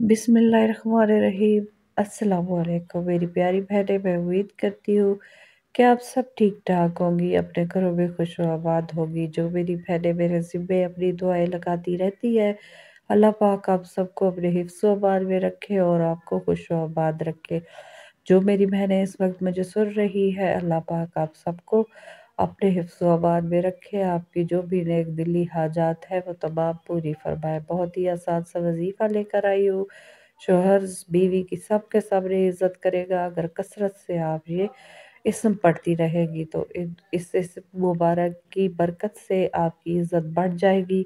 बिस्मिल्लाहिर्रहमानिर्रहीम। अस्सलामुअलैकुम मेरी प्यारी बहनें, मैं उम्मीद करती हूँ कि आप सब ठीक ठाक होंगी, अपने घरों में खुश और आबाद होंगी। जो मेरी बहनें मेरे ज़िम्मे अपनी दुआएं लगाती रहती है, अल्लाह पाक आप सबको अपने हिफ्ज़ व अमान में रखे और आपको खुश और आबाद रखे। जो मेरी बहनें इस वक्त मुझे सुन रही है, अल्लाह पाक आप सबको अपने हिफ्ज़ व अमान में रखे। आपकी जो भी नेक दिली हाजात है वो तमाम पूरी फरमाए। बहुत ही आसान सा वजीफ़ा लेकर आई हूँ। शोहर बीवी की सबके सामने इज्जत करेगा अगर कसरत से आप ये इस्म पढ़ती रहेगी, तो इस इस्म मुबारक की बरकत से आपकी इज्जत बढ़ जाएगी।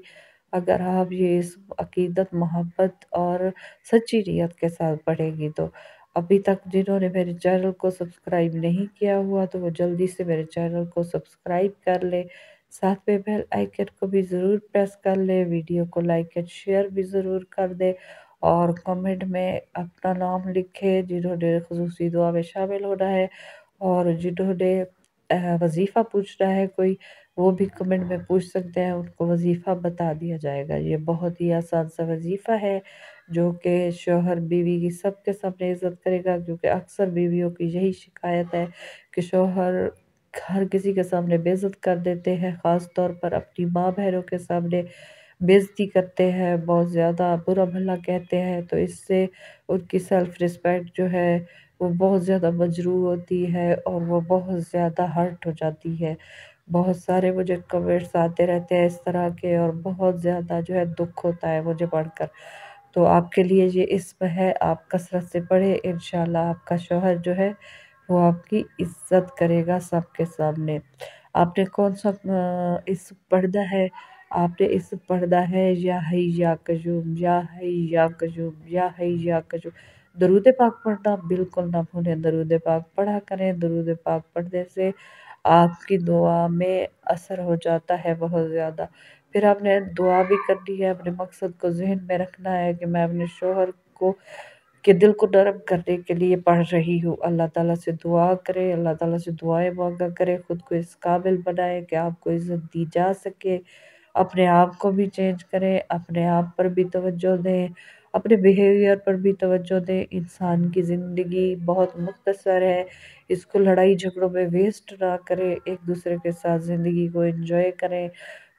अगर आप ये इस अकीदत, मोहब्बत और सच्ची नीयत के साथ पढ़ेगी तो अभी तक जिन्होंने मेरे चैनल को सब्सक्राइब नहीं किया हुआ तो वो जल्दी से मेरे चैनल को सब्सक्राइब कर ले, साथ में बेल आइकन को भी ज़रूर प्रेस कर ले, वीडियो को लाइक एंड शेयर भी ज़रूर कर दे और कमेंट में अपना नाम लिखे जिन्होंने खुसूसी दुआ में शामिल होना है। और जिन्होंने वजीफ़ा पूछना है कोई, वो भी कमेंट में पूछ सकते हैं, उनको वजीफ़ा बता दिया जाएगा। ये बहुत ही आसान सा वजीफ़ा है जो कि शौहर बीवी की सबके सामने इज्जत करेगा, क्योंकि अक्सर बीवियों की यही शिकायत है कि शौहर हर किसी के सामने बेइज्जत कर देते हैं, ख़ास तौर पर अपनी माँ बहनों के सामने बेइज्जती करते हैं, बहुत ज़्यादा बुरा भला कहते हैं। तो इससे उनकी सेल्फ़ रिस्पेक्ट जो है वो बहुत ज़्यादा मजरूह होती है और वो बहुत ज़्यादा हर्ट हो जाती है। बहुत सारे मुझे कमेंट्स आते रहते हैं इस तरह के और बहुत ज़्यादा जो है दुःख होता है मुझे पढ़कर। तो आपके लिए ये इस्म है, आप कसरत से पढ़ें, इंशाल्लाह आपका शौहर जो है वो आपकी इज़्ज़त करेगा सबके सामने। आपने कौन-सा इस्म पढ़ना है? आपने इस्म पढ़ना है या हय्य या कय्यूम, या हय्य या कय्यूम, या हय्य या कय्यूम। दरूद पाक पढ़ना बिल्कुल ना भूलें, दरूद पाक पढ़ा करें। दरूद पाक पढ़ने से आपकी दुआ में असर हो जाता है बहुत ज़्यादा। फिर आपने दुआ भी करनी है, अपने मकसद को ज़हन में रखना है कि मैं अपने शौहर को के दिल को नरम करने के लिए पढ़ रही हूँ। अल्लाह ताला से दुआ करें, अल्लाह ताला से दुआएँ माँगा करें, खुद को इस काबिल बनाएँ कि आपको इज़्ज़त दी जा सके। अपने आप को भी चेंज करें, अपने आप पर भी तवज्जो दें, अपने बिहेवियर पर भी तवज्जो दें। इंसान की ज़िंदगी बहुत मुख्तसर है, इसको लड़ाई झगड़ों में वेस्ट ना करें, एक दूसरे के साथ ज़िंदगी को एंजॉय करें।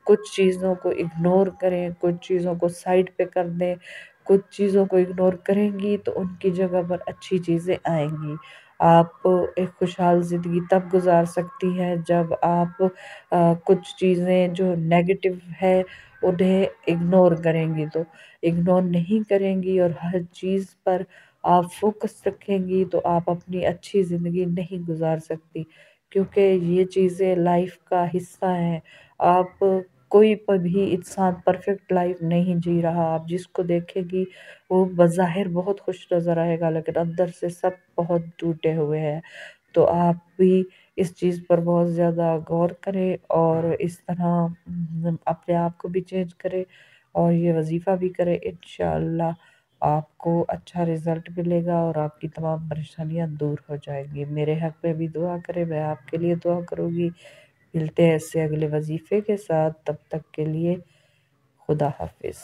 कुछ चीज़ों को इग्नोर करें, कुछ चीज़ों को साइड पे कर दें। कुछ चीज़ों को इग्नोर करेंगी तो उनकी जगह पर अच्छी चीज़ें आएँगी। आप एक खुशहाल ज़िंदगी तब गुज़ार सकती हैं जब आप कुछ चीज़ें जो नेगेटिव है उन्हें इग्नोर करेंगी। तो इग्नोर नहीं करेंगी और हर चीज़ पर आप फ़ोकस रखेंगी तो आप अपनी अच्छी ज़िंदगी नहीं गुज़ार सकती, क्योंकि ये चीज़ें लाइफ़ का हिस्सा हैं। आप कोई पर भी इंसान परफेक्ट लाइफ नहीं जी रहा। आप जिसको देखेंगी वो बज़ाहिर बहुत खुश नज़र आएगा, लेकिन अंदर से सब बहुत टूटे हुए हैं। तो आप भी इस चीज़ पर बहुत ज़्यादा गौर करें और इस तरह अपने आप को भी चेंज करें और ये वजीफ़ा भी करें। इंशाअल्लाह आपको अच्छा रिज़ल्ट मिलेगा और आपकी तमाम परेशानियाँ दूर हो जाएँगी। मेरे हक़ में भी दुआ करें, मैं आपके लिए दुआ करूँगी। मिलते हैं इससे अगले वजीफ़े के साथ, तब तक के लिए खुदा हाफ़िज़।